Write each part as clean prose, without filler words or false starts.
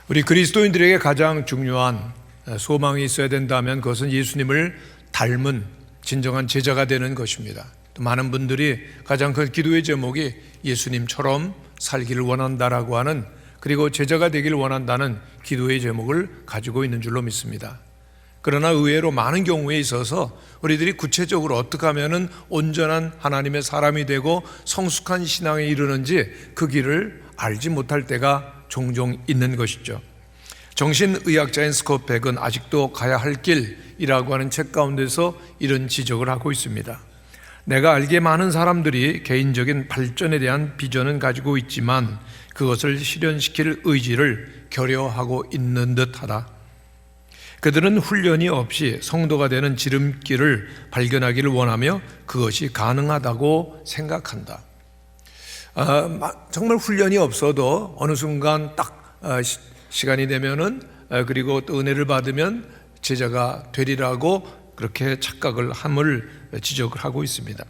우리 그리스도인들에게 가장 중요한 소망이 있어야 된다면 그것은 예수님을 닮은 진정한 제자가 되는 것입니다. 또 많은 분들이 가장 큰 기도의 제목이 예수님처럼 살기를 원한다라고 하는, 그리고 제자가 되기를 원한다는 기도의 제목을 가지고 있는 줄로 믿습니다. 그러나 의외로 많은 경우에 있어서 우리들이 구체적으로 어떻게 하면 온전한 하나님의 사람이 되고 성숙한 신앙에 이르는지 그 길을 알지 못할 때가 종종 있는 것이죠. 정신의학자인 스콧 백은 아직도 가야 할 길이라고 하는 책 가운데서 이런 지적을 하고 있습니다. 내가 알기에 많은 사람들이 개인적인 발전에 대한 비전은 가지고 있지만 그것을 실현시킬 의지를 결여하고 있는 듯하다. 그들은 훈련이 없이 성도가 되는 지름길을 발견하기를 원하며 그것이 가능하다고 생각한다. 정말 훈련이 없어도 어느 순간 딱 시간이 되면은, 그리고 또 은혜를 받으면 제자가 되리라고 그렇게 착각을 함을 지적을 하고 있습니다.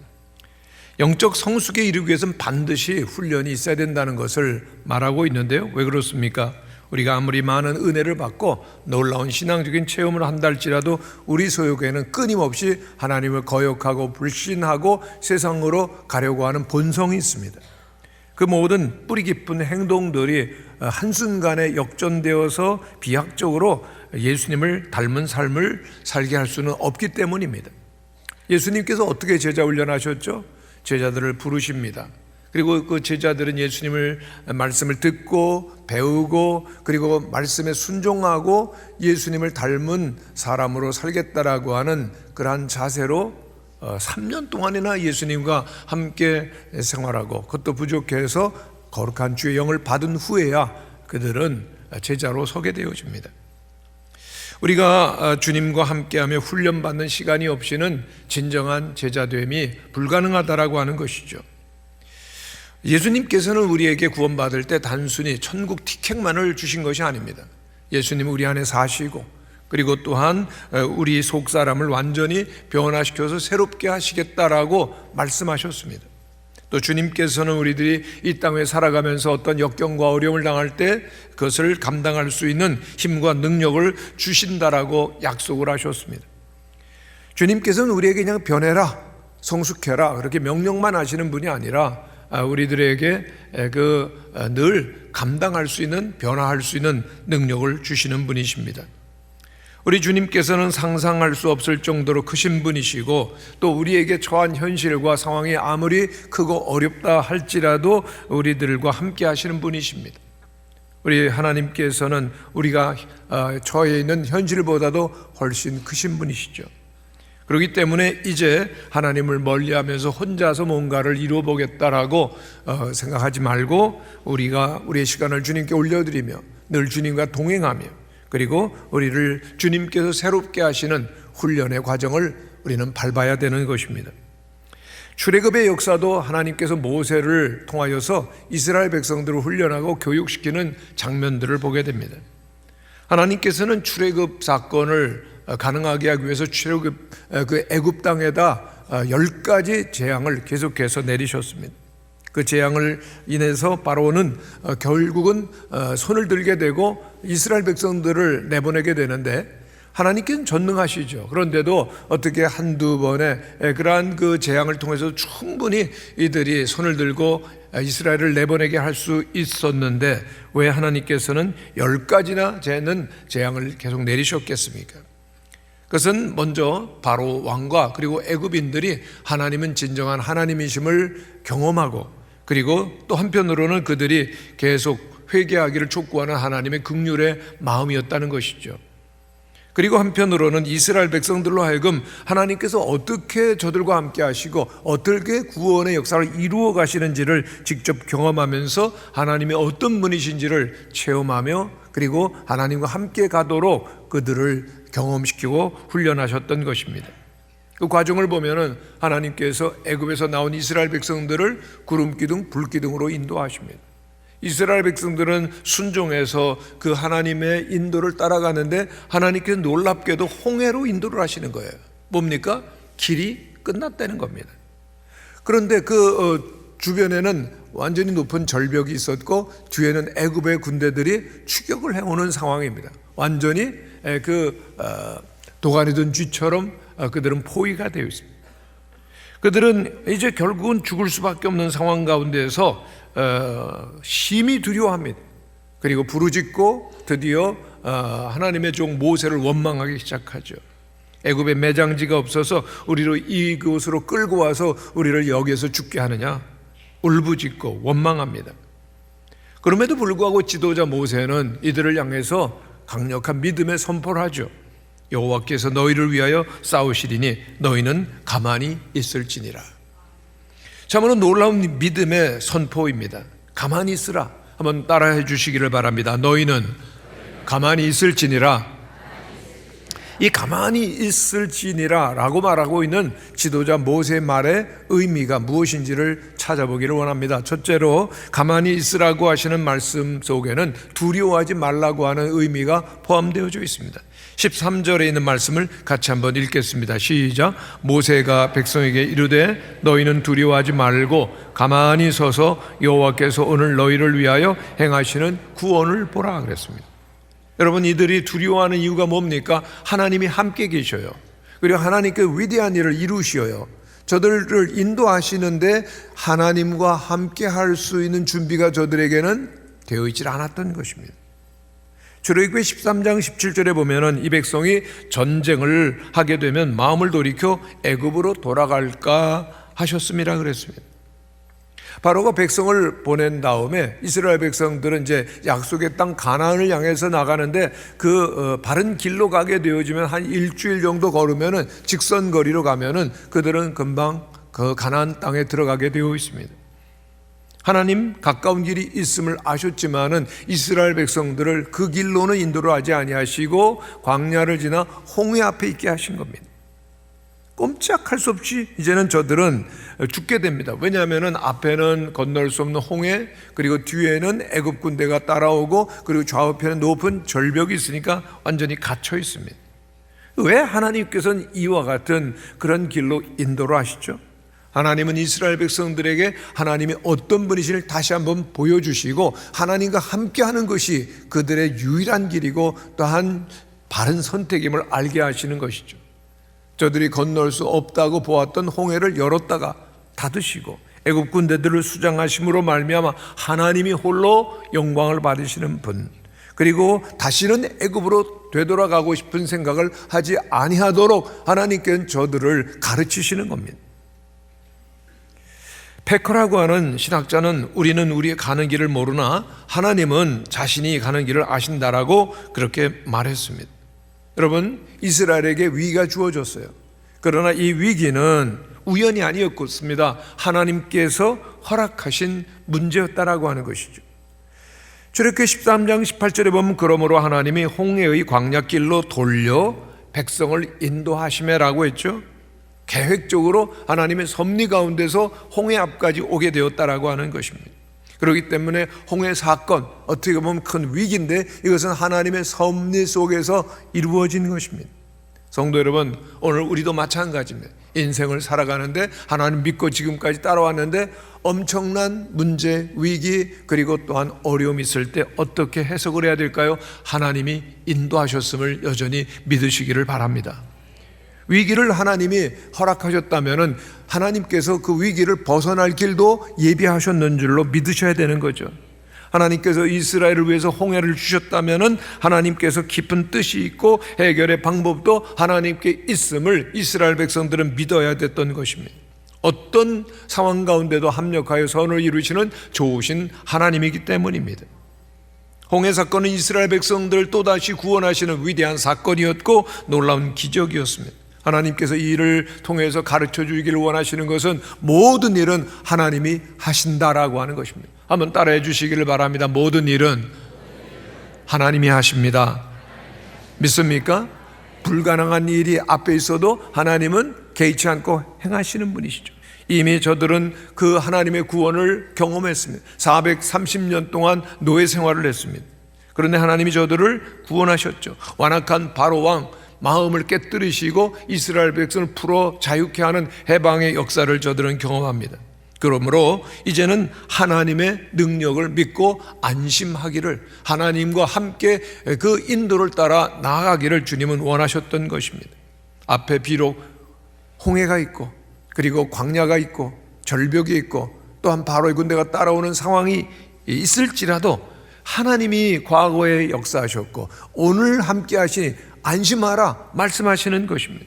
영적 성숙에 이르기 위해서는 반드시 훈련이 있어야 된다는 것을 말하고 있는데요. 왜 그렇습니까? 우리가 아무리 많은 은혜를 받고 놀라운 신앙적인 체험을 한다 할지라도 우리 소욕에는 끊임없이 하나님을 거역하고 불신하고 세상으로 가려고 하는 본성이 있습니다. 그 모든 뿌리 깊은 행동들이 한순간에 역전되어서 비약적으로 예수님을 닮은 삶을 살게 할 수는 없기 때문입니다. 예수님께서 어떻게 제자 훈련하셨죠? 제자들을 부르십니다. 그리고 그 제자들은 예수님을 말씀을 듣고 배우고 그리고 말씀에 순종하고 예수님을 닮은 사람으로 살겠다라고 하는 그러한 자세로 3년 동안이나 예수님과 함께 생활하고, 그것도 부족해서 거룩한 주의 영을 받은 후에야 그들은 제자로 서게 되어집니다. 우리가 주님과 함께하며 훈련받는 시간이 없이는 진정한 제자됨이 불가능하다라고 하는 것이죠. 예수님께서는 우리에게 구원받을 때 단순히 천국 티켓만을 주신 것이 아닙니다. 예수님은 우리 안에 사시고, 그리고 또한 우리 속사람을 완전히 변화시켜서 새롭게 하시겠다라고 말씀하셨습니다. 또 주님께서는 우리들이 이 땅에 살아가면서 어떤 역경과 어려움을 당할 때 그것을 감당할 수 있는 힘과 능력을 주신다라고 약속을 하셨습니다. 주님께서는 우리에게 그냥 변해라, 성숙해라 그렇게 명령만 하시는 분이 아니라 우리들에게 늘 감당할 수 있는, 변화할 수 있는 능력을 주시는 분이십니다. 우리 주님께서는 상상할 수 없을 정도로 크신 분이시고, 또 우리에게 처한 현실과 상황이 아무리 크고 어렵다 할지라도 우리들과 함께 하시는 분이십니다. 우리 하나님께서는 우리가 처해 있는 현실보다도 훨씬 크신 분이시죠. 그렇기 때문에 이제 하나님을 멀리하면서 혼자서 뭔가를 이루어 보겠다라고 생각하지 말고 우리가 우리의 시간을 주님께 올려드리며 늘 주님과 동행하며, 그리고 우리를 주님께서 새롭게 하시는 훈련의 과정을 우리는 밟아야 되는 것입니다. 출애굽의 역사도 하나님께서 모세를 통하여서 이스라엘 백성들을 훈련하고 교육시키는 장면들을 보게 됩니다. 하나님께서는 출애굽 사건을 가능하게 하기 위해서 그 애굽 땅에다 10가지 재앙을 계속해서 내리셨습니다. 그 재앙을 인해서 바로는 결국은 손을 들게 되고 이스라엘 백성들을 내보내게 되는데, 하나님께서는 전능하시죠. 그런데도 어떻게 한두 번의 그러한 그 재앙을 통해서 충분히 이들이 손을 들고 이스라엘을 내보내게 할 수 있었는데 왜 하나님께서는 10가지나 되는 재앙을 계속 내리셨겠습니까? 그것은 먼저 바로 왕과 그리고 애굽인들이 하나님은 진정한 하나님이심을 경험하고, 그리고 또 한편으로는 그들이 계속 회개하기를 촉구하는 하나님의 긍휼의 마음이었다는 것이죠. 그리고 한편으로는 이스라엘 백성들로 하여금 하나님께서 어떻게 저들과 함께 하시고 어떻게 구원의 역사를 이루어 가시는지를 직접 경험하면서 하나님의 어떤 분이신지를 체험하며, 그리고 하나님과 함께 가도록 그들을 경험시키고 훈련하셨던 것입니다. 그 과정을 보면은 하나님께서 애굽에서 나온 이스라엘 백성들을 구름기둥, 불기둥으로 인도하십니다. 이스라엘 백성들은 순종해서 그 하나님의 인도를 따라가는데 하나님께서 놀랍게도 홍해로 인도를 하시는 거예요. 뭡니까? 길이 끝났다는 겁니다. 그런데 그 주변에는 완전히 높은 절벽이 있었고 뒤에는 애굽의 군대들이 추격을 해오는 상황입니다. 완전히 도가니든 쥐처럼 그들은 포위가 되어 있습니다. 그들은 이제 결국은 죽을 수밖에 없는 상황 가운데에서 심히 두려워합니다. 그리고 부르짖고 드디어 하나님의 종 모세를 원망하기 시작하죠. 애굽에 매장지가 없어서 우리를 이곳으로 끌고 와서 우리를 여기에서 죽게 하느냐, 울부짖고 원망합니다. 그럼에도 불구하고 지도자 모세는 이들을 향해서 강력한 믿음의 선포를 하죠. 여호와께서 너희를 위하여 싸우시리니 너희는 가만히 있을지니라. 참으로 놀라운 믿음의 선포입니다. 가만히 있으라. 한번 따라해 주시기를 바랍니다. 너희는 가만히 있을지니라. 이 가만히 있을지니라 라고 말하고 있는 지도자 모세의 말의 의미가 무엇인지를 찾아보기를 원합니다. 첫째로 가만히 있으라고 하시는 말씀 속에는 두려워하지 말라고 하는 의미가 포함되어져 있습니다. 13절에 있는 말씀을 같이 한번 읽겠습니다. 시작. 모세가 백성에게 이르되 너희는 두려워하지 말고 가만히 서서 여호와께서 오늘 너희를 위하여 행하시는 구원을 보라 그랬습니다. 여러분, 이들이 두려워하는 이유가 뭡니까? 하나님이 함께 계셔요. 그리고 하나님께 위대한 일을 이루시어요. 저들을 인도하시는데 하나님과 함께 할 수 있는 준비가 저들에게는 되어 있지 않았던 것입니다. 출애굽기 13장 17절에 보면은 이 백성이 전쟁을 하게 되면 마음을 돌이켜 애굽으로 돌아갈까 하셨음이라 그랬습니다. 바로가 백성을 보낸 다음에 이스라엘 백성들은 이제 약속의 땅 가나안을 향해서 나가는데 바른 길로 가게 되어지면 한 일주일 정도 걸으면은 직선 거리로 가면은 그들은 금방 그 가나안 땅에 들어가게 되어 있습니다. 하나님 가까운 길이 있음을 아셨지만은 이스라엘 백성들을 그 길로는 인도를 하지 아니하시고 광야를 지나 홍해 앞에 있게 하신 겁니다. 꼼짝할 수 없이 이제는 저들은 죽게 됩니다. 왜냐하면 앞에는 건널 수 없는 홍해, 그리고 뒤에는 애굽 군대가 따라오고, 그리고 좌우편에 높은 절벽이 있으니까 완전히 갇혀 있습니다. 왜 하나님께서는 이와 같은 그런 길로 인도를 하시죠? 하나님은 이스라엘 백성들에게 하나님이 어떤 분이신지를 다시 한번 보여주시고 하나님과 함께하는 것이 그들의 유일한 길이고 또한 바른 선택임을 알게 하시는 것이죠. 저들이 건널 수 없다고 보았던 홍해를 열었다가 닫으시고 애굽 군대들을 수장하심으로 말미암아 하나님이 홀로 영광을 받으시는 분, 그리고 다시는 애굽으로 되돌아가고 싶은 생각을 하지 아니하도록 하나님께는 저들을 가르치시는 겁니다. 페커라고 하는 신학자는 우리는 우리의 가는 길을 모르나 하나님은 자신이 가는 길을 아신다라고 그렇게 말했습니다. 여러분, 이스라엘에게 위기가 주어졌어요. 그러나 이 위기는 우연이 아니었습니다. 하나님께서 허락하신 문제였다라고 하는 것이죠. 출애굽기 13장 18절에 보면 그러므로 하나님이 홍해의 광야길로 돌려 백성을 인도하시매라고 했죠. 계획적으로 하나님의 섭리 가운데서 홍해 앞까지 오게 되었다라고 하는 것입니다. 그렇기 때문에 홍해 사건, 어떻게 보면 큰 위기인데 이것은 하나님의 섭리 속에서 이루어진 것입니다. 성도 여러분, 오늘 우리도 마찬가지입니다. 인생을 살아가는데 하나님 믿고 지금까지 따라왔는데 엄청난 문제, 위기, 그리고 또한 어려움이 있을 때 어떻게 해석을 해야 될까요? 하나님이 인도하셨음을 여전히 믿으시기를 바랍니다. 위기를 하나님이 허락하셨다면 하나님께서 그 위기를 벗어날 길도 예비하셨는 줄로 믿으셔야 되는 거죠. 하나님께서 이스라엘을 위해서 홍해를 주셨다면 하나님께서 깊은 뜻이 있고 해결의 방법도 하나님께 있음을 이스라엘 백성들은 믿어야 됐던 것입니다. 어떤 상황 가운데도 합력하여 선을 이루시는 좋으신 하나님이기 때문입니다. 홍해 사건은 이스라엘 백성들을 또다시 구원하시는 위대한 사건이었고 놀라운 기적이었습니다. 하나님께서 이 일을 통해서 가르쳐 주기를 원하시는 것은 모든 일은 하나님이 하신다라고 하는 것입니다. 한번 따라해 주시기를 바랍니다. 모든 일은 하나님이 하십니다. 믿습니까? 불가능한 일이 앞에 있어도 하나님은 개의치 않고 행하시는 분이시죠. 이미 저들은 그 하나님의 구원을 경험했습니다. 430년 동안 노예 생활을 했습니다. 그런데 하나님이 저들을 구원하셨죠. 완악한 바로 왕 마음을 깨뜨리시고 이스라엘 백성을 풀어 자유케 하는 해방의 역사를 저들은 경험합니다. 그러므로 이제는 하나님의 능력을 믿고 안심하기를, 하나님과 함께 그 인도를 따라 나아가기를 주님은 원하셨던 것입니다. 앞에 비록 홍해가 있고, 그리고 광야가 있고, 절벽이 있고, 또한 바로의 군대가 따라오는 상황이 있을지라도 하나님이 과거에 역사하셨고 오늘 함께 하시니 안심하라 말씀하시는 것입니다.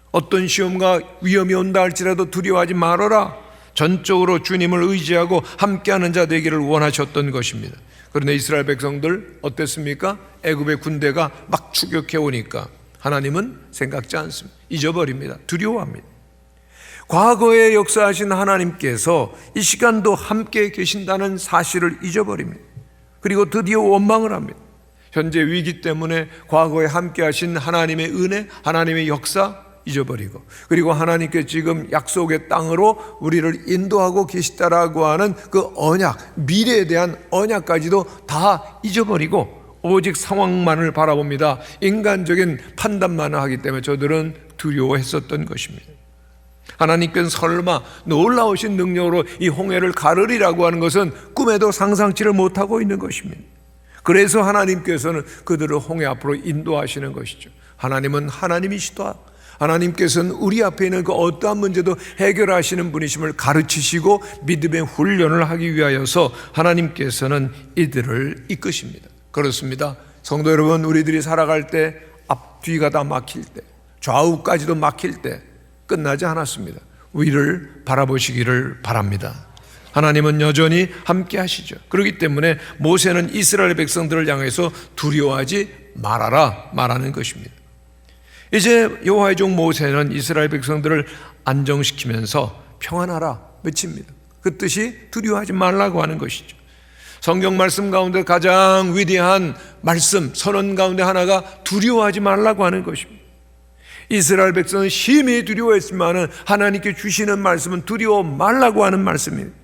어떤 시험과 위험이 온다 할지라도 두려워하지 말아라. 전적으로 주님을 의지하고 함께하는 자 되기를 원하셨던 것입니다. 그런데 이스라엘 백성들 어땠습니까? 애굽의 군대가 막 추격해 오니까 하나님은 생각지 않습니다. 잊어버립니다. 두려워합니다. 과거에 역사하신 하나님께서 이 시간도 함께 계신다는 사실을 잊어버립니다. 그리고 드디어 원망을 합니다. 현재 위기 때문에 과거에 함께 하신 하나님의 은혜, 하나님의 역사 잊어버리고, 그리고 하나님께 지금 약속의 땅으로 우리를 인도하고 계시다라고 하는 그 언약, 미래에 대한 언약까지도 다 잊어버리고 오직 상황만을 바라봅니다. 인간적인 판단만을 하기 때문에 저들은 두려워했었던 것입니다. 하나님께서는 설마 놀라우신 능력으로 이 홍해를 가르리라고 하는 것은 꿈에도 상상치를 못하고 있는 것입니다. 그래서 하나님께서는 그들을 홍해 앞으로 인도하시는 것이죠. 하나님은 하나님이시다. 하나님께서는 우리 앞에 있는 그 어떠한 문제도 해결하시는 분이심을 가르치시고 믿음의 훈련을 하기 위하여서 하나님께서는 이들을 이끄십니다. 그렇습니다. 성도 여러분, 우리들이 살아갈 때 앞뒤가 다 막힐 때, 좌우까지도 막힐 때 끝나지 않았습니다. 위를 바라보시기를 바랍니다. 하나님은 여전히 함께 하시죠. 그렇기 때문에 모세는 이스라엘 백성들을 향해서 두려워하지 말아라 말하는 것입니다. 이제 여호와의 종 모세는 이스라엘 백성들을 안정시키면서 평안하라 외칩니다. 그 뜻이 두려워하지 말라고 하는 것이죠. 성경 말씀 가운데 가장 위대한 말씀, 선언 가운데 하나가 두려워하지 말라고 하는 것입니다. 이스라엘 백성은 심히 두려워했지만 하나님께 주시는 말씀은 두려워 말라고 하는 말씀입니다.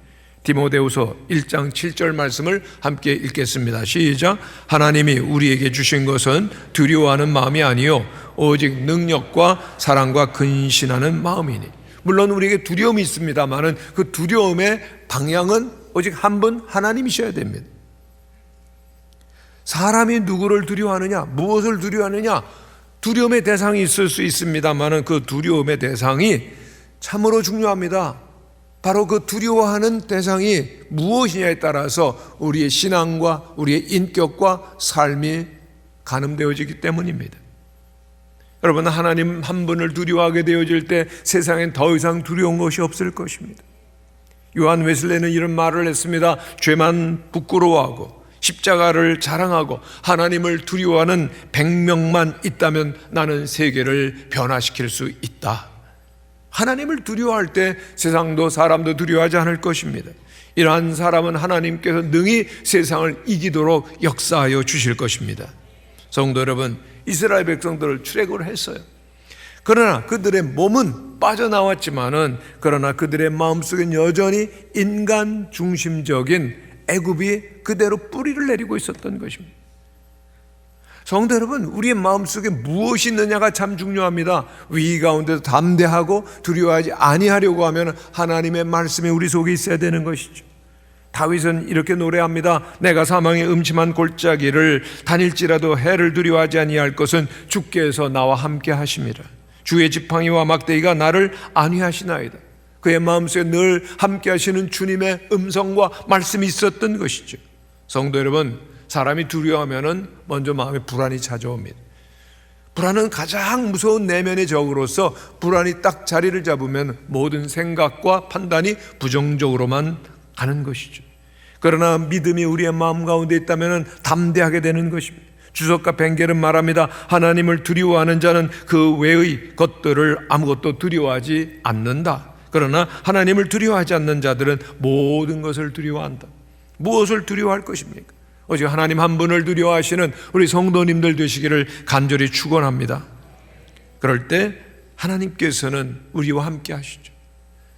디모데후서 1장 7절 말씀을 함께 읽겠습니다. 시작. 하나님이 우리에게 주신 것은 두려워하는 마음이 아니요 오직 능력과 사랑과 근신하는 마음이니. 물론 우리에게 두려움이 있습니다만 그 두려움의 방향은 오직 한 분 하나님이셔야 됩니다. 사람이 누구를 두려워하느냐, 무엇을 두려워하느냐, 두려움의 대상이 있을 수 있습니다만 그 두려움의 대상이 참으로 중요합니다. 바로 그 두려워하는 대상이 무엇이냐에 따라서 우리의 신앙과 우리의 인격과 삶이 가늠되어지기 때문입니다. 여러분, 하나님 한 분을 두려워하게 되어질 때 세상엔 더 이상 두려운 것이 없을 것입니다. 요한 웨슬레는 이런 말을 했습니다. 죄만 부끄러워하고 십자가를 자랑하고 하나님을 두려워하는 100명만 있다면 나는 세계를 변화시킬 수 있다. 하나님을 두려워할 때 세상도 사람도 두려워하지 않을 것입니다. 이러한 사람은 하나님께서 능히 세상을 이기도록 역사하여 주실 것입니다. 성도 여러분, 이스라엘 백성들을 출애굽을 했어요. 그러나 그들의 몸은 빠져나왔지만은 그러나 그들의 마음속엔 여전히 인간 중심적인 애굽이 그대로 뿌리를 내리고 있었던 것입니다. 성도 여러분, 우리의 마음속에 무엇이 있느냐가 참 중요합니다. 위기 가운데도 담대하고 두려워하지 아니하려고 하면 하나님의 말씀이 우리 속에 있어야 되는 것이죠. 다윗은 이렇게 노래합니다. 내가 사망의 음침한 골짜기를 다닐지라도 해를 두려워하지 아니할 것은 주께서 나와 함께 하심이라. 주의 지팡이와 막대기가 나를 안위하시나이다. 그의 마음속에 늘 함께 하시는 주님의 음성과 말씀이 있었던 것이죠. 성도 여러분, 사람이 두려워하면 먼저 마음에 불안이 찾아옵니다. 불안은 가장 무서운 내면의 적으로서 불안이 딱 자리를 잡으면 모든 생각과 판단이 부정적으로만 가는 것이죠. 그러나 믿음이 우리의 마음 가운데 있다면 담대하게 되는 것입니다. 주석가 벵겔은 말합니다. 하나님을 두려워하는 자는 그 외의 것들을 아무것도 두려워하지 않는다. 그러나 하나님을 두려워하지 않는 자들은 모든 것을 두려워한다. 무엇을 두려워할 것입니까? 오직 하나님 한 분을 두려워하시는 우리 성도님들 되시기를 간절히 축원합니다. 그럴 때 하나님께서는 우리와 함께 하시죠.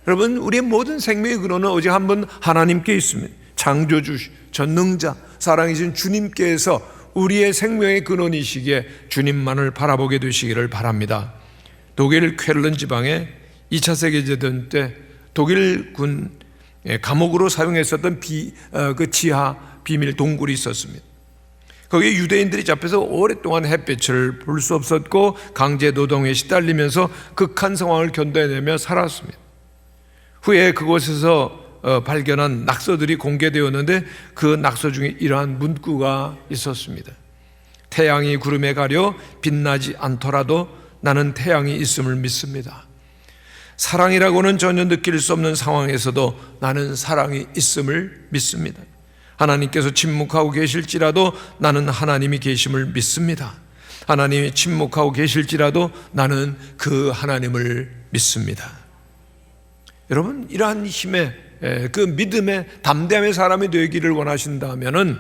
여러분, 우리의 모든 생명의 근원은 오직 한 분 하나님께 있습니다. 창조주, 전능자, 사랑이신 주님께서 우리의 생명의 근원이시기에 주님만을 바라보게 되시기를 바랍니다. 독일 쾰른 지방에 2차 세계대전 때 독일군 감옥으로 사용했었던 그 지하 비밀 동굴이 있었습니다. 거기에 유대인들이 잡혀서 오랫동안 햇빛을 볼 수 없었고 강제 노동에 시달리면서 극한 상황을 견뎌내며 살았습니다. 후에 그곳에서 발견한 낙서들이 공개되었는데 그 낙서 중에 이러한 문구가 있었습니다. 태양이 구름에 가려 빛나지 않더라도 나는 태양이 있음을 믿습니다. 사랑이라고는 전혀 느낄 수 없는 상황에서도 나는 사랑이 있음을 믿습니다. 하나님께서 침묵하고 계실지라도 나는 하나님이 계심을 믿습니다. 하나님이 침묵하고 계실지라도 나는 그 하나님을 믿습니다. 여러분, 이러한 힘의 그 믿음의 담대함의 사람이 되기를 원하신다면은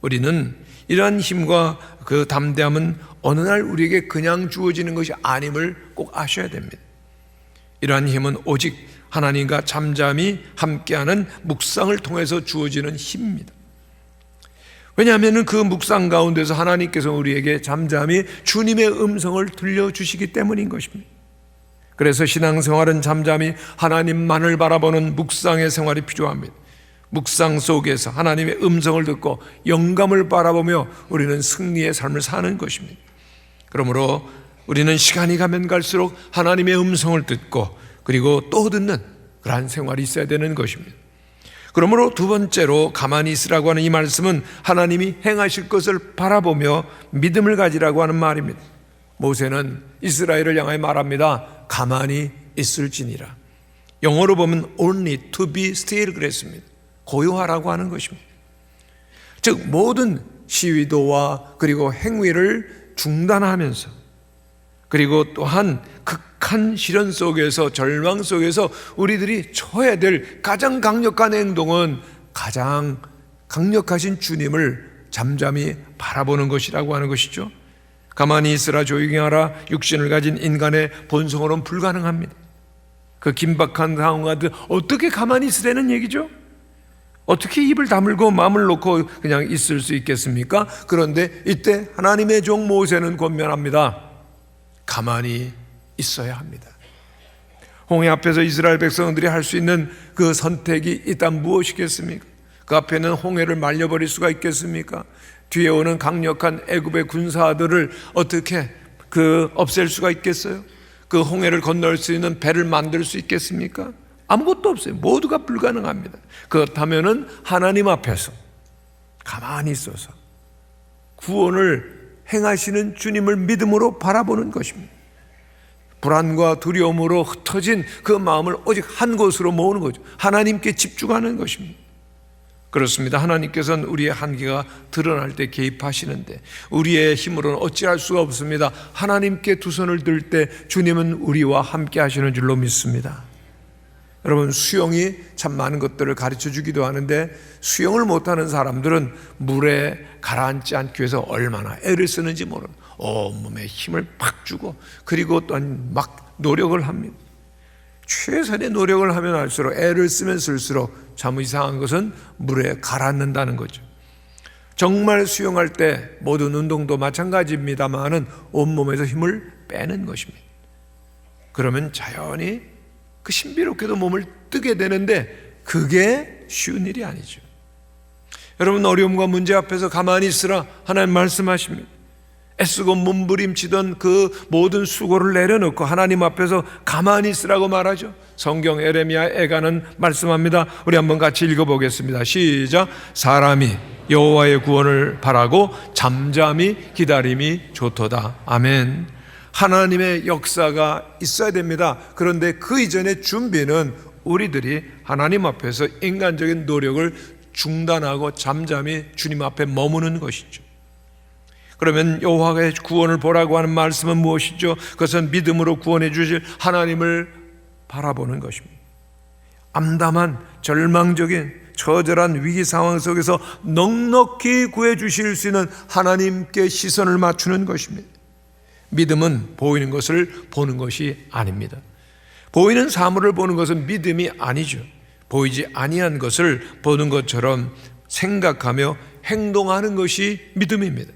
우리는 이러한 힘과 그 담대함은 어느 날 우리에게 그냥 주어지는 것이 아님을 꼭 아셔야 됩니다. 이러한 힘은 오직 하나님과 잠잠히 함께하는 묵상을 통해서 주어지는 힘입니다. 왜냐하면 그 묵상 가운데서 하나님께서 우리에게 잠잠히 주님의 음성을 들려주시기 때문인 것입니다. 그래서 신앙생활은 잠잠히 하나님만을 바라보는 묵상의 생활이 필요합니다. 묵상 속에서 하나님의 음성을 듣고 영감을 바라보며 우리는 승리의 삶을 사는 것입니다. 그러므로 우리는 시간이 가면 갈수록 하나님의 음성을 듣고 그리고 또 듣는 그러한 생활이 있어야 되는 것입니다. 그러므로 두 번째로 가만히 있으라고 하는 이 말씀은 하나님이 행하실 것을 바라보며 믿음을 가지라고 하는 말입니다. 모세는 이스라엘을 향하여 말합니다. 가만히 있을지니라. 영어로 보면 only to be still 그랬습니다. 고요하라고 하는 것입니다. 즉 모든 시위도와 그리고 행위를 중단하면서 그리고 또한 극한 시련 속에서 절망 속에서 우리들이 처해야 될 가장 강력한 행동은 가장 강력하신 주님을 잠잠히 바라보는 것이라고 하는 것이죠. 가만히 있으라 조용히 하라 육신을 가진 인간의 본성으로는 불가능합니다. 그 긴박한 상황 가운데 어떻게 가만히 있으라는 얘기죠? 어떻게 입을 다물고 마음을 놓고 그냥 있을 수 있겠습니까? 그런데 이때 하나님의 종 모세는 권면합니다. 가만히 있어야 합니다. 홍해 앞에서 이스라엘 백성들이 할 수 있는 그 선택이 일단 무엇이겠습니까? 그 앞에는 홍해를 말려버릴 수가 있겠습니까? 뒤에 오는 강력한 애굽의 군사들을 어떻게 없앨 수가 있겠어요? 그 홍해를 건널 수 있는 배를 만들 수 있겠습니까? 아무것도 없어요. 모두가 불가능합니다. 그렇다면은 하나님 앞에서 가만히 있어서 구원을 행하시는 주님을 믿음으로 바라보는 것입니다. 불안과 두려움으로 흩어진 그 마음을 오직 한 곳으로 모으는 거죠. 하나님께 집중하는 것입니다. 그렇습니다. 하나님께서는 우리의 한계가 드러날 때 개입하시는데 우리의 힘으로는 어찌할 수가 없습니다. 하나님께 두 손을 들 때 주님은 우리와 함께 하시는 줄로 믿습니다. 여러분, 수영이 참 많은 것들을 가르쳐 주기도 하는데 수영을 못하는 사람들은 물에 가라앉지 않기 위해서 얼마나 애를 쓰는지 모르는 온몸에 힘을 팍 주고 그리고 또한 막 노력을 합니다. 최선의 노력을 하면 할수록 애를 쓰면 쓸수록 참 이상한 것은 물에 가라앉는다는 거죠. 정말 수영할 때 모든 운동도 마찬가지입니다만은 온몸에서 힘을 빼는 것입니다. 그러면 자연히 그 신비롭게도 몸을 뜨게 되는데 그게 쉬운 일이 아니죠. 여러분, 어려움과 문제 앞에서 가만히 있으라 하나님 말씀하십니다. 애쓰고 몸부림치던 그 모든 수고를 내려놓고 하나님 앞에서 가만히 있으라고 말하죠. 성경 에레미야 애가는 말씀합니다. 우리 한번 같이 읽어보겠습니다. 시작. 사람이 여호와의 구원을 바라고 잠잠히 기다림이 좋도다. 아멘. 하나님의 역사가 있어야 됩니다. 그런데 그 이전의 준비는 우리들이 하나님 앞에서 인간적인 노력을 중단하고 잠잠히 주님 앞에 머무는 것이죠. 그러면 여호와의 구원을 보라고 하는 말씀은 무엇이죠? 그것은 믿음으로 구원해 주실 하나님을 바라보는 것입니다. 암담한 절망적인 처절한 위기 상황 속에서 넉넉히 구해 주실 수 있는 하나님께 시선을 맞추는 것입니다. 믿음은 보이는 것을 보는 것이 아닙니다. 보이는 사물을 보는 것은 믿음이 아니죠. 보이지 아니한 것을 보는 것처럼 생각하며 행동하는 것이 믿음입니다.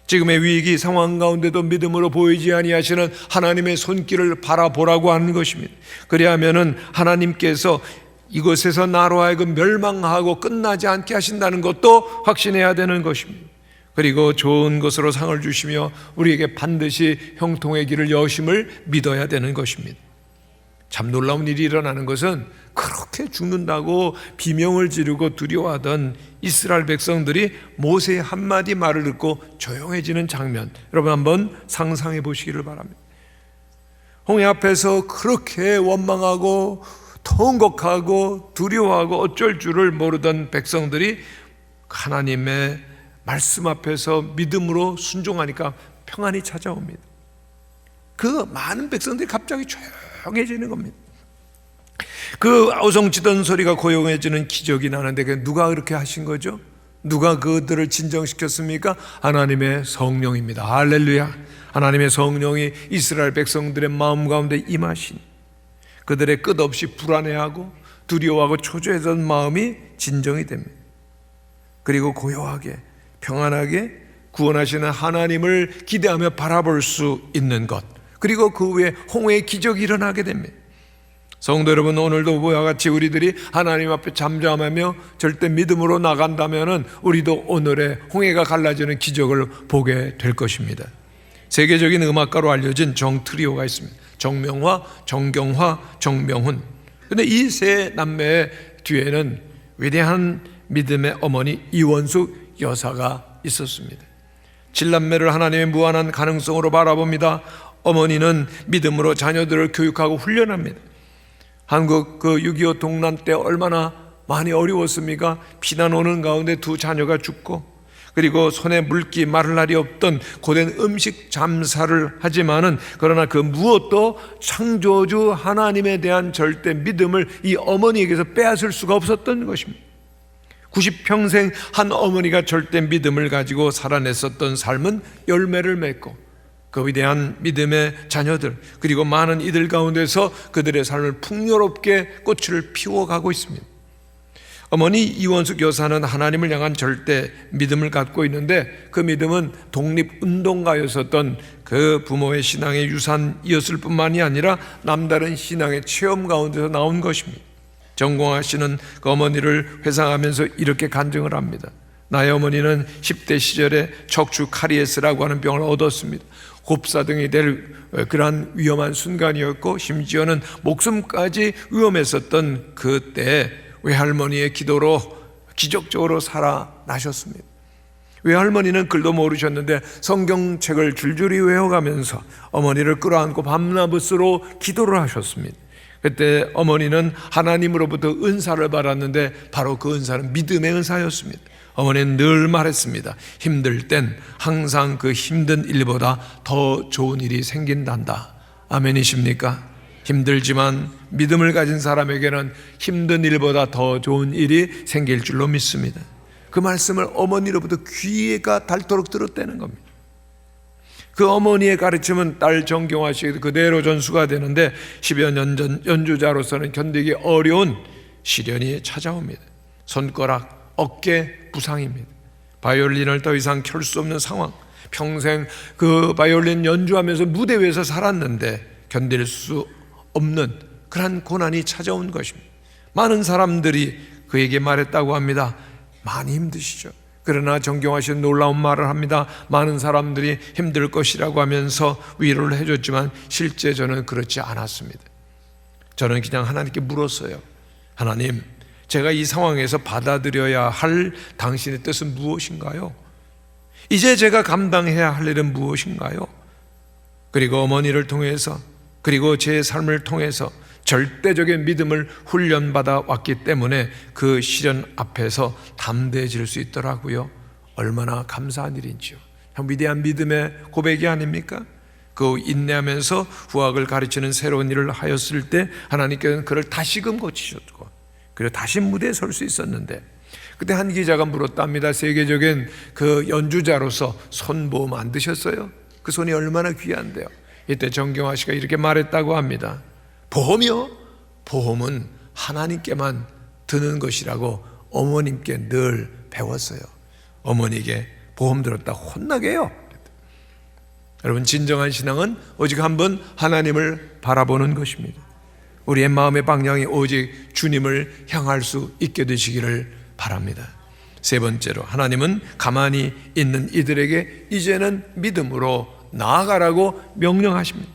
지금의 위기 상황 가운데도 믿음으로 보이지 아니하시는 하나님의 손길을 바라보라고 하는 것입니다. 그리하면은 하나님께서 이곳에서 나로 하여금 멸망하고 끝나지 않게 하신다는 것도 확신해야 되는 것입니다. 그리고 좋은 것으로 상을 주시며 우리에게 반드시 형통의 길을 여심을 믿어야 되는 것입니다. 참 놀라운 일이 일어나는 것은 그렇게 죽는다고 비명을 지르고 두려워하던 이스라엘 백성들이 모세의 한마디 말을 듣고 조용해지는 장면, 여러분 한번 상상해 보시기를 바랍니다. 홍해 앞에서 그렇게 원망하고 통곡하고 두려워하고 어쩔 줄을 모르던 백성들이 하나님의 말씀 앞에서 믿음으로 순종하니까 평안이 찾아옵니다. 그 많은 백성들이 갑자기 조용해지는 겁니다. 그 아우성치던 소리가 고요해지는 기적이 나는데 누가 그렇게 하신 거죠? 누가 그들을 진정시켰습니까? 하나님의 성령입니다. 할렐루야. 하나님의 성령이 이스라엘 백성들의 마음 가운데 임하신, 그들의 끝없이 불안해하고 두려워하고 초조했던 마음이 진정이 됩니다. 그리고 고요하게 평안하게 구원하시는 하나님을 기대하며 바라볼 수 있는 것, 그리고 그 후에 홍해의 기적이 일어나게 됩니다. 성도 여러분, 오늘도 그와 같이 우리들이 하나님 앞에 잠잠하며 절대 믿음으로 나간다면 우리도 오늘의 홍해가 갈라지는 기적을 보게 될 것입니다. 세계적인 음악가로 알려진 정 트리오가 있습니다. 정명화, 정경화, 정명훈. 그런데 이 세 남매의 뒤에는 위대한 믿음의 어머니 이원숙 여사가 있었습니다. 7남매를 하나님의 무한한 가능성으로 바라봅니다. 어머니는 믿음으로 자녀들을 교육하고 훈련합니다. 한국 그 6.25 동란 때 얼마나 많이 어려웠습니까? 피난 오는 가운데 두 자녀가 죽고, 그리고 손에 물기 마를 날이 없던 고된 음식 잠사를 하지만은, 그러나 그 무엇도 창조주 하나님에 대한 절대 믿음을 이 어머니에게서 빼앗을 수가 없었던 것입니다. 90평생 한 어머니가 절대 믿음을 가지고 살아냈었던 삶은 열매를 맺고, 그 위대한 믿음의 자녀들, 그리고 많은 이들 가운데서 그들의 삶을 풍요롭게 꽃을 피워가고 있습니다. 어머니 이원숙 여사는 하나님을 향한 절대 믿음을 갖고 있는데, 그 믿음은 독립운동가였었던 그 부모의 신앙의 유산이었을 뿐만이 아니라 남다른 신앙의 체험 가운데서 나온 것입니다. 정공아 씨는 그 어머니를 회상하면서 이렇게 간증을 합니다. 나의 어머니는 10대 시절에 척추 카리에스라고 하는 병을 얻었습니다. 곱사등이 될 그러한 위험한 순간이었고, 심지어는 목숨까지 위험했었던 그때 외할머니의 기도로 기적적으로 살아나셨습니다. 외할머니는 글도 모르셨는데 성경책을 줄줄이 외워가면서 어머니를 끌어안고 밤낮으로 기도를 하셨습니다. 그때 어머니는 하나님으로부터 은사를 받았는데 바로 그 은사는 믿음의 은사였습니다. 어머니는 늘 말했습니다. 힘들 땐 항상 그 힘든 일보다 더 좋은 일이 생긴단다. 아멘이십니까? 힘들지만 믿음을 가진 사람에게는 힘든 일보다 더 좋은 일이 생길 줄로 믿습니다. 그 말씀을 어머니로부터 귀가 닳도록 들었다는 겁니다. 그 어머니의 가르침은 딸 정경화 씨에게 그대로 전수가 되는데, 10여 년 전 연주자로서는 견디기 어려운 시련이 찾아옵니다. 손가락, 어깨 부상입니다. 바이올린을 더 이상 켤 수 없는 상황. 평생 그 바이올린 연주하면서 무대 위에서 살았는데 견딜 수 없는 그런 고난이 찾아온 것입니다. 많은 사람들이 그에게 말했다고 합니다. 많이 힘드시죠? 그러나 정경화 씨는 놀라운 말을 합니다. 많은 사람들이 힘들 것이라고 하면서 위로를 해줬지만 실제 저는 그렇지 않았습니다. 저는 그냥 하나님께 물었어요. 하나님, 제가 이 상황에서 받아들여야 할 당신의 뜻은 무엇인가요? 이제 제가 감당해야 할 일은 무엇인가요? 그리고 어머니를 통해서, 그리고 제 삶을 통해서 절대적인 믿음을 훈련받아 왔기 때문에 그 시련 앞에서 담대해질 수 있더라고요. 얼마나 감사한 일인지요. 참 위대한 믿음의 고백이 아닙니까? 그 인내하면서 후학을 가르치는 새로운 일을 하였을 때 하나님께서는 그를 다시금 고치셨고, 그리고 다시 무대에 설 수 있었는데, 그때 한 기자가 물었답니다. 세계적인 그 연주자로서 손보험 안 드셨어요? 그 손이 얼마나 귀한데요. 이때 정경화 씨가 이렇게 말했다고 합니다. 보험이요? 보험은 하나님께만 드는 것이라고 어머님께 늘 배웠어요. 어머니에게 보험 들었다 혼나게 해요. 여러분, 진정한 신앙은 오직 한 번 하나님을 바라보는 것입니다. 우리의 마음의 방향이 오직 주님을 향할 수 있게 되시기를 바랍니다. 세 번째로, 하나님은 가만히 있는 이들에게 이제는 믿음으로 나아가라고 명령하십니다.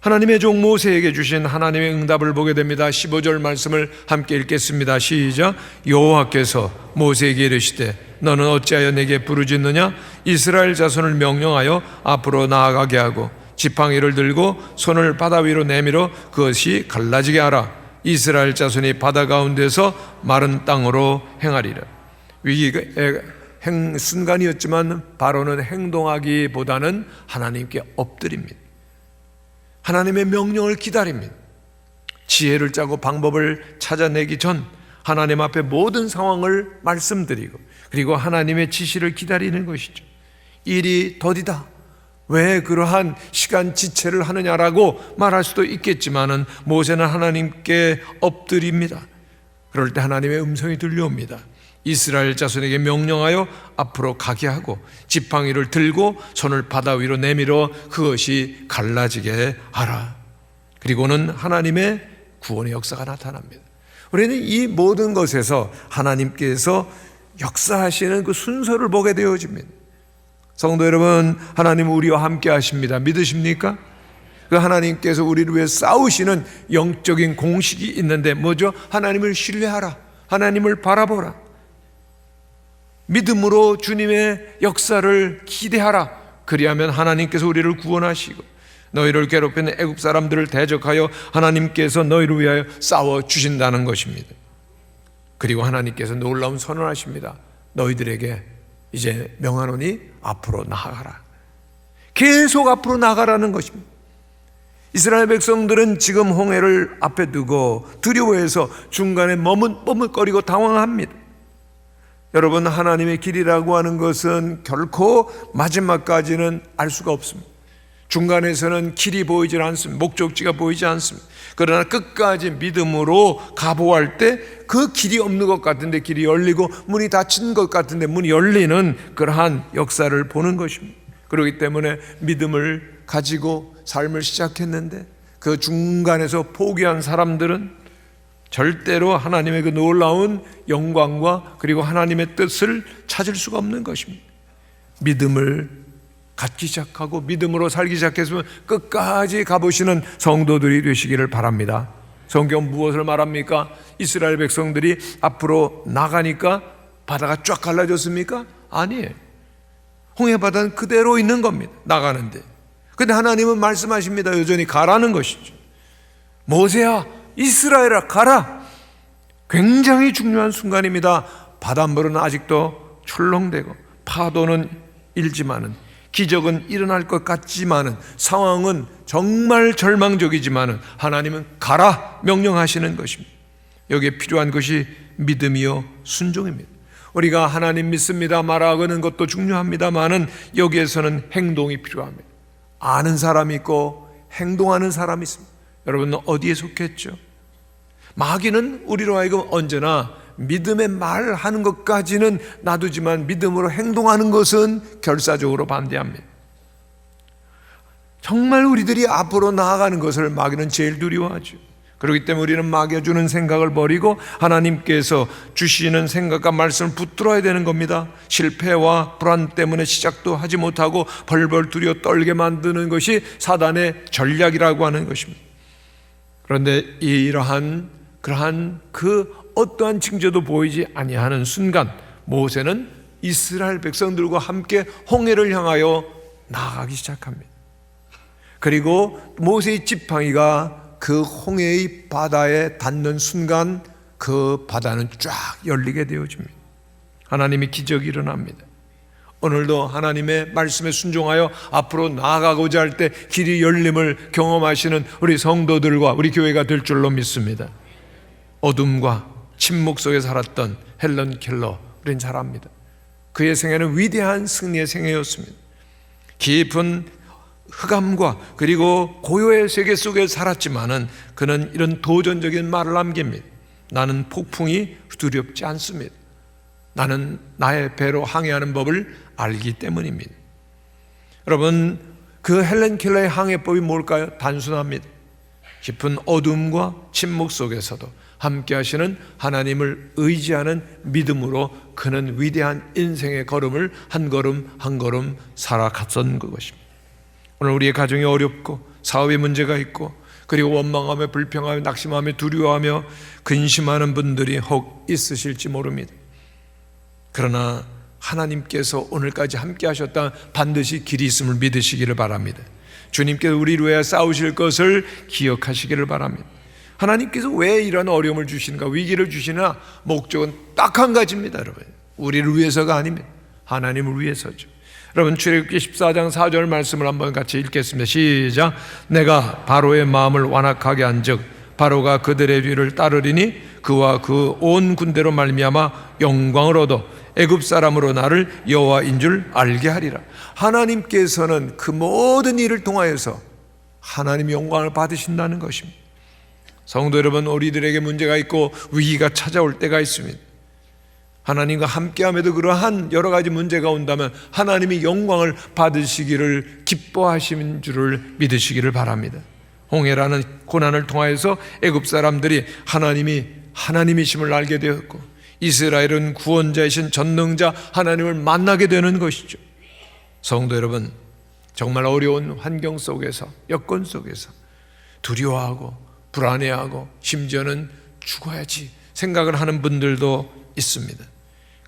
하나님의 종 모세에게 주신 하나님의 응답을 보게 됩니다. 15절 말씀을 함께 읽겠습니다. 시작. 여호와께서 모세에게 이르시되 너는 어찌하여 내게 부르짖느냐? 이스라엘 자손을 명령하여 앞으로 나아가게 하고 지팡이를 들고 손을 바다 위로 내밀어 그것이 갈라지게 하라. 이스라엘 자손이 바다 가운데서 마른 땅으로 행하리라. 위기의 순간이었지만 바로는 행동하기보다는 하나님께 엎드립니다. 하나님의 명령을 기다립니다. 지혜를 짜고 방법을 찾아내기 전 하나님 앞에 모든 상황을 말씀드리고 그리고 하나님의 지시를 기다리는 것이죠. 일이 더디다, 왜 그러한 시간 지체를 하느냐라고 말할 수도 있겠지만은 모세는 하나님께 엎드립니다. 그럴 때 하나님의 음성이 들려옵니다. 이스라엘 자손에게 명령하여 앞으로 가게 하고 지팡이를 들고 손을 바다 위로 내밀어 그것이 갈라지게 하라. 그리고는 하나님의 구원의 역사가 나타납니다. 우리는 이 모든 것에서 하나님께서 역사하시는 그 순서를 보게 되어집니다. 성도 여러분, 하나님은 우리와 함께 하십니다. 믿으십니까? 그 하나님께서 우리를 위해 싸우시는 영적인 공식이 있는데 뭐죠? 하나님을 신뢰하라, 하나님을 바라보라, 믿음으로 주님의 역사를 기대하라. 그리하면 하나님께서 우리를 구원하시고 너희를 괴롭히는 애굽 사람들을 대적하여 하나님께서 너희를 위하여 싸워 주신다는 것입니다. 그리고 하나님께서 놀라운 선언하십니다. 너희들에게 이제 명하노니 앞으로 나아가라. 계속 앞으로 나아가라는 것입니다. 이스라엘 백성들은 지금 홍해를 앞에 두고 두려워해서 중간에 머뭇거리고 당황합니다. 여러분, 하나님의 길이라고 하는 것은 결코 마지막까지는 알 수가 없습니다. 중간에서는 길이 보이지 않습니다. 목적지가 보이지 않습니다. 그러나 끝까지 믿음으로 가보할 때 그 길이 없는 것 같은데 길이 열리고 문이 닫힌 것 같은데 문이 열리는 그러한 역사를 보는 것입니다. 그렇기 때문에 믿음을 가지고 삶을 시작했는데 그 중간에서 포기한 사람들은 절대로 하나님의 그 놀라운 영광과 그리고 하나님의 뜻을 찾을 수가 없는 것입니다. 믿음을 갖기 시작하고 믿음으로 살기 시작했으면 끝까지 가보시는 성도들이 되시기를 바랍니다. 성경 무엇을 말합니까? 이스라엘 백성들이 앞으로 나가니까 바다가 쫙 갈라졌습니까? 아니에요. 홍해바다는 그대로 있는 겁니다. 나가는데. 근데 하나님은 말씀하십니다. 여전히 가라는 것이죠. 모세야, 이스라엘아, 가라. 굉장히 중요한 순간입니다. 바닷물은 아직도 출렁대고 파도는 일지만은, 기적은 일어날 것 같지만은, 상황은 정말 절망적이지만은 하나님은 가라 명령하시는 것입니다. 여기에 필요한 것이 믿음이요 순종입니다. 우리가 하나님 믿습니다 말하는 것도 중요합니다만은 여기에서는 행동이 필요합니다. 아는 사람이 있고 행동하는 사람이 있습니다. 여러분은 어디에 속했죠? 마귀는 우리로 하여금 언제나 믿음의 말하는 것까지는 놔두지만 믿음으로 행동하는 것은 결사적으로 반대합니다. 정말 우리들이 앞으로 나아가는 것을 마귀는 제일 두려워하죠. 그렇기 때문에 우리는 마귀가 주는 생각을 버리고 하나님께서 주시는 생각과 말씀을 붙들어야 되는 겁니다. 실패와 불안 때문에 시작도 하지 못하고 벌벌 두려워 떨게 만드는 것이 사단의 전략이라고 하는 것입니다. 그런데 그러한 그 어떠한 징조도 보이지 아니하는 순간 모세는 이스라엘 백성들과 함께 홍해를 향하여 나아가기 시작합니다. 그리고 모세의 지팡이가 그 홍해의 바다에 닿는 순간 그 바다는 쫙 열리게 되어집니다. 하나님의 기적이 일어납니다. 오늘도 하나님의 말씀에 순종하여 앞으로 나아가고자 할 때 길이 열림을 경험하시는 우리 성도들과 우리 교회가 될 줄로 믿습니다. 어둠과 침묵 속에 살았던 헬런 켈러, 우린 잘 압니다. 그의 생애는 위대한 승리의 생애였습니다. 깊은 흑암과 그리고 고요의 세계 속에 살았지만은 그는 이런 도전적인 말을 남깁니다. 나는 폭풍이 두렵지 않습니다. 나는 나의 배로 항해하는 법을 알기 때문입니다. 여러분, 그 헬렌 켈러의 항해법이 뭘까요? 단순합니다. 깊은 어둠과 침묵 속에서도 함께 하시는 하나님을 의지하는 믿음으로 그는 위대한 인생의 걸음을 한 걸음 한 걸음 살아갔던 그것입니다. 오늘 우리의 가정이 어렵고 사업에 문제가 있고 그리고 원망하며 불평하며 낙심하며 두려워하며 근심하는 분들이 혹 있으실지 모릅니다. 그러나 하나님께서 오늘까지 함께 하셨다 반드시 길이 있음을 믿으시기를 바랍니다. 주님께서 우리를 위해 싸우실 것을 기억하시기를 바랍니다. 하나님께서 왜 이런 어려움을 주시는가, 위기를 주시나 목적은 딱 한 가지입니다. 여러분, 우리를 위해서가 아닙니다. 하나님을 위해서죠. 여러분, 출애굽기 14장 4절 말씀을 한번 같이 읽겠습니다. 시작. 내가 바로의 마음을 완악하게 한즉 바로가 그들의 뒤를 따르리니 그와 그 온 군대로 말미암아 영광을 얻어 애굽 사람으로 나를 여호와인 줄 알게 하리라. 하나님께서는 그 모든 일을 통하여서 하나님의 영광을 받으신다는 것입니다. 성도 여러분, 우리들에게 문제가 있고 위기가 찾아올 때가 있습니다. 하나님과 함께함에도 그러한 여러 가지 문제가 온다면 하나님이 영광을 받으시기를 기뻐하시는 줄을 믿으시기를 바랍니다. 홍해라는 고난을 통하여서 애굽 사람들이 하나님이 하나님이심을 알게 되었고 이스라엘은 구원자이신 전능자 하나님을 만나게 되는 것이죠. 성도 여러분, 정말 어려운 환경 속에서, 여건 속에서 두려워하고 불안해하고 심지어는 죽어야지 생각을 하는 분들도 있습니다.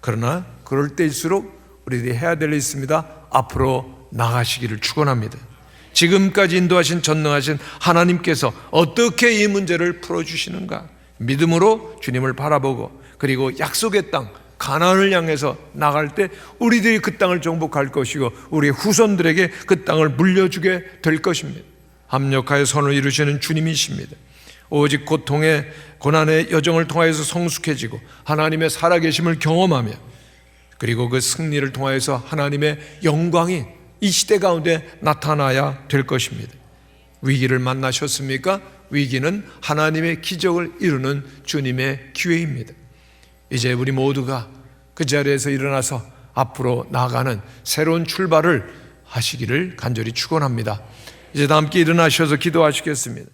그러나 그럴 때일수록 우리들이 해야 될 일이 있습니다. 앞으로 나가시기를 축원합니다. 지금까지 인도하신 전능하신 하나님께서 어떻게 이 문제를 풀어주시는가 믿음으로 주님을 바라보고 그리고 약속의 땅 가나안을 향해서 나갈 때 우리들이 그 땅을 정복할 것이고 우리의 후손들에게 그 땅을 물려주게 될 것입니다. 합력하여 선을 이루시는 주님이십니다. 오직 고통의 고난의 여정을 통하여서 성숙해지고 하나님의 살아계심을 경험하며 그리고 그 승리를 통하여서 하나님의 영광이 이 시대 가운데 나타나야 될 것입니다. 위기를 만나셨습니까? 위기는 하나님의 기적을 이루는 주님의 기회입니다. 이제 우리 모두가 그 자리에서 일어나서 앞으로 나아가는 새로운 출발을 하시기를 간절히 축원합니다. 이제 다 함께 일어나셔서 기도하시겠습니다.